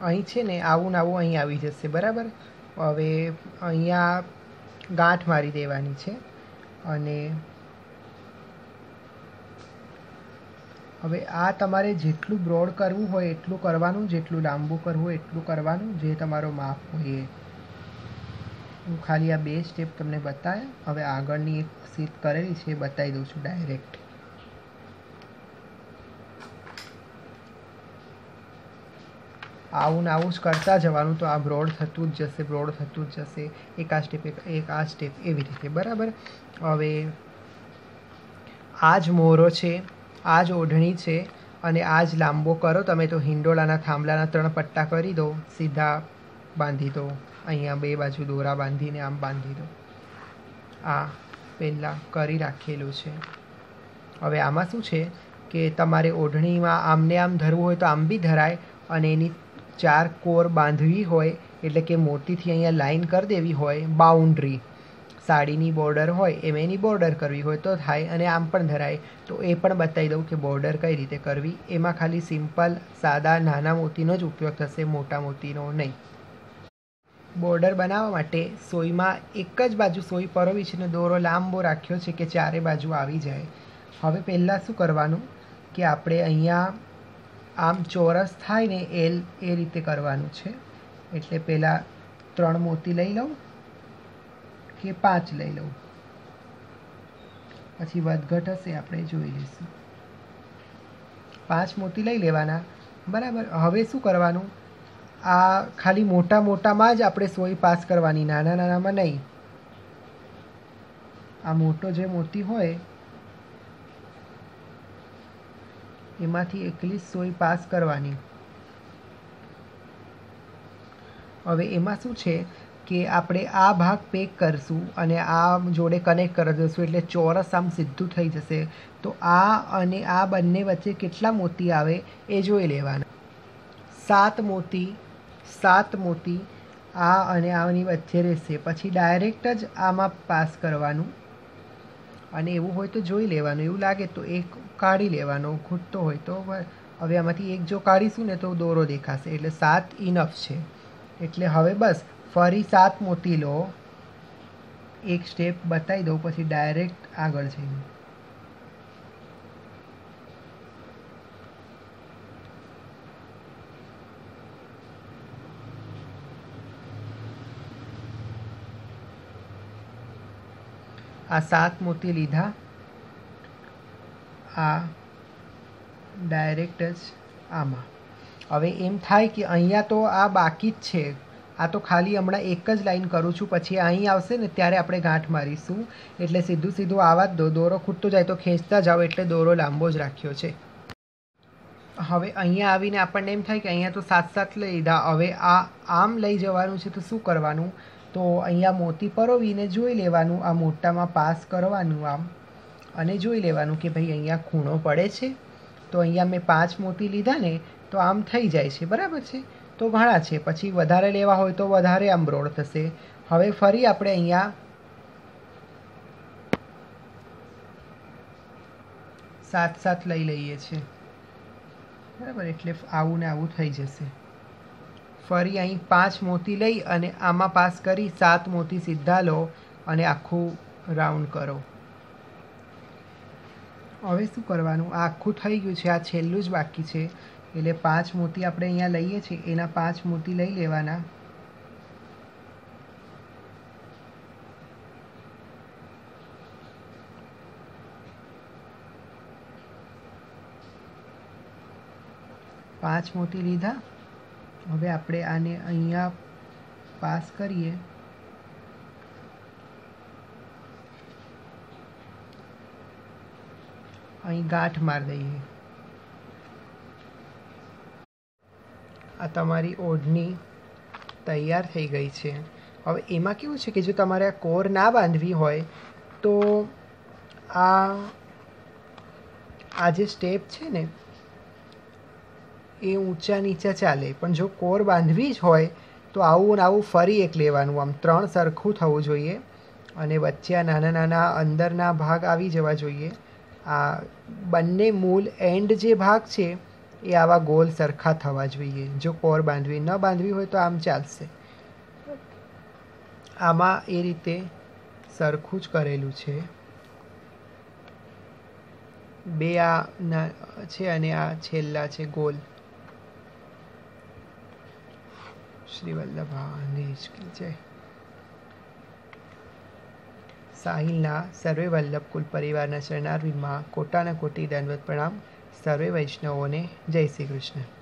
અહીં છે ને આવું ને આવું અહીં આવી જશે, બરાબર. હવે અહીંયા ગાંઠ મારી દેવાની છે અને હવે આ તમારે જેટલું બ્રોડ કરવું હોય એટલું કરવાનું, જેટલું લાંબુ કરવું હોય એટલું કરવાનું, જે તમારો માપ હોય એ. હું ખાલી આ 2 સ્ટેપ તમને બતાવ્યા. હવે આગળની એક શીટ કરેલી છે એ બતાવી દઉં છું ડાયરેક્ટ. આવું ને આવું જ કરતા જવાનું, તો આ બ્રોડ થતું જ જશે, બ્રોડ થતું જ જશે. એક આ સ્ટેપ, એક આ સ્ટેપ, એવી રીતે, બરાબર. હવે આ જ મોરો છે, આ જ ઓઢણી છે અને આ જ લાંબો કરો તમે તો હિંડોળાના થાંભલાના 3 પટ્ટા કરી દો, સીધા બાંધી દો. અહીંયા 2 બાજુ દોરા બાંધીને આમ બાંધી દો. આ પહેલાં કરી રાખેલું છે. હવે આમાં શું છે કે તમારે ઓઢણીમાં આમને આમ ધરવું હોય તો આમ બી ધરાય, અને એની 4 કોર બાંધવી હોય એટલે કે મોટીથી અહીંયા લાઈન કરી દેવી હોય, બાઉન્ડ્રી સાડીની બોર્ડર હોય એમ એની બોર્ડર કરવી હોય તો થાય, અને આમ પણ ધરાય. તો એ પણ બતાવી દઉં કે બોર્ડર કઈ રીતે કરવી. એમાં ખાલી સિમ્પલ સાદા નાના મોતીનો જ ઉપયોગ થશે, મોટા મોતીનો નહીં. બોર્ડર બનાવવા માટે સોયમાં એક જ બાજુ સોય પરોવી છે અને દોરો લાંબો રાખ્યો છે કે 4 બાજુ આવી જાય. હવે પહેલાં શું કરવાનું કે આપણે અહીંયા આમ ચોરસ થાય ને એલ એ રીતે કરવાનું છે. એટલે પહેલાં 3 મોતી લઈ લઉં કે 5 લઈ લઉં, પછી વધઘટ હશે આપણે જોઈ લઈશું. 5 મોતી લઈ લેવાના, બરાબર. હવે શું કરવાનું, આ ખાલી મોટા મોટામાં જ આપણે સોય પાસ કરવાની, નાના નાનામાં નહીં. આ મોટો જે મોતી હોય એમાંથી એકલી સોય પાસ કરવાની. હવે એમાં શું છે કે આપણે આ ભાગ પેક કરશું અને આ જોડે કનેક્ટ કરી દઈશું એટલે ચોરસ આમ સીધું થઈ જશે. તો આ અને આ બંને વચ્ચે કેટલા મોતી આવે એ જોઈ લેવાના. 7 મોતી, 7 મોતી આ અને આની વચ્ચે રહેશે. પછી ડાયરેક્ટ જ આમાં પાસ કરવાનું, અને એવું હોય તો જોઈ લેવાનું, એવું લાગે તો એક કાઢી લેવાનો, ખૂટતો હોય તો. હવે આમાંથી એક જો કાઢીશું ને તો દોરો દેખાશે, એટલે 7 ઇનફ છે. એટલે હવે બસ ફરી 7 મોતી લો, એક સ્ટેપ બતાવી દઉં પછી ડાયરેક્ટ આગળ જઈને. આ 7 મોતી લીધા, આ ડાયરેક્ટ જ આમાં. હવે એમ થાય કે અહીંયા તો આ બાકી જ છે, આ તો ખાલી હમણાં એક જ લાઈન કરું છું, પછી અહીં આવશે ને ત્યારે આપણે ગાંઠ મારીશું. એટલે સીધું સીધું આવા જ દો, દોરો ખૂટતો જાય તો ખેંચતા જાઓ, એટલે દોરો લાંબો જ રાખ્યો છે. હવે અહીંયા આવીને આપણને એમ થાય કે અહીંયા તો 7 લઈ લીધા, હવે આ આમ લઈ જવાનું છે તો શું કરવાનું, તો અહીંયા મોતી પરોવીને જોઈ લેવાનું, આ મોટામાં પાસ કરવાનું આમ, અને જોઈ લેવાનું કે ભાઈ અહીંયા ખૂણો પડે છે. તો અહીંયા મેં 5 મોતી લીધા ને તો આમ થઈ જાય છે, બરાબર છે. તો ઘણા છે, પછી વધારે લેવા હોય તો વધારે આમ બ્રોડ થશે. હવે ફરી આપણે અહીંયા 7 લઈ લઈએ છીએ, બરાબર. એટલે આવું ને આવું થઈ જશે. ફરી અહીં 5 મોતી લઈ અને આમાં પાસ કરી 7 મોતી સીધા લો અને આખું રાઉન્ડ કરો. હવે શું કરવાનું, આ આખું થઈ ગયું છે, આ છેલ્લું જ બાકી છે. એટલે 5 મોતી આપણે અહીંયા લઈએ છીએ, એના 5 મોતી લઈ લેવાના. પાંચ મોતી લીધા. હવે આપણે આને અહીંયા પાસ કરીએ. અહીં ગાંઠ મારી દઈએ. આ તમારી ઓઢણી તૈયાર થઈ ગઈ છે. હવે એમાં કેવું છે કે જો તમારે આ કોર ના બાંધવી હોય તો આ જે સ્ટેપ છે ને એ ઊંચા નીચા ચાલે, પણ જો કોર બાંધવી જ હોય તો આવું ને આવું ફરી એક લેવાનું, આમ 3 સરખું થવું જોઈએ અને વચ્ચે આ નાના નાના અંદરના ભાગ આવી જવા જોઈએ. આ બંને મૂળ એન્ડ જે ભાગ છે એ આવા ગોલ સરખા થવા જોઈએ. જો કોર બાંધવી ન બાંધવી હોય તો આમ ચાલશે. આમાં એ રીતે સરખું જ કરેલું છે. બે આ છે અને આ છેલ્લા છે ગોલ. શ્રી વલ્લભાનંદ કી જય. સાહિલના સર્વે વલ્લભ કુલ પરિવારના શરણાર્થીમાં કોટાના કોટી દંડવત પ્રણામ. સર્વે વૈષ્ણવોને જય શ્રી કૃષ્ણ.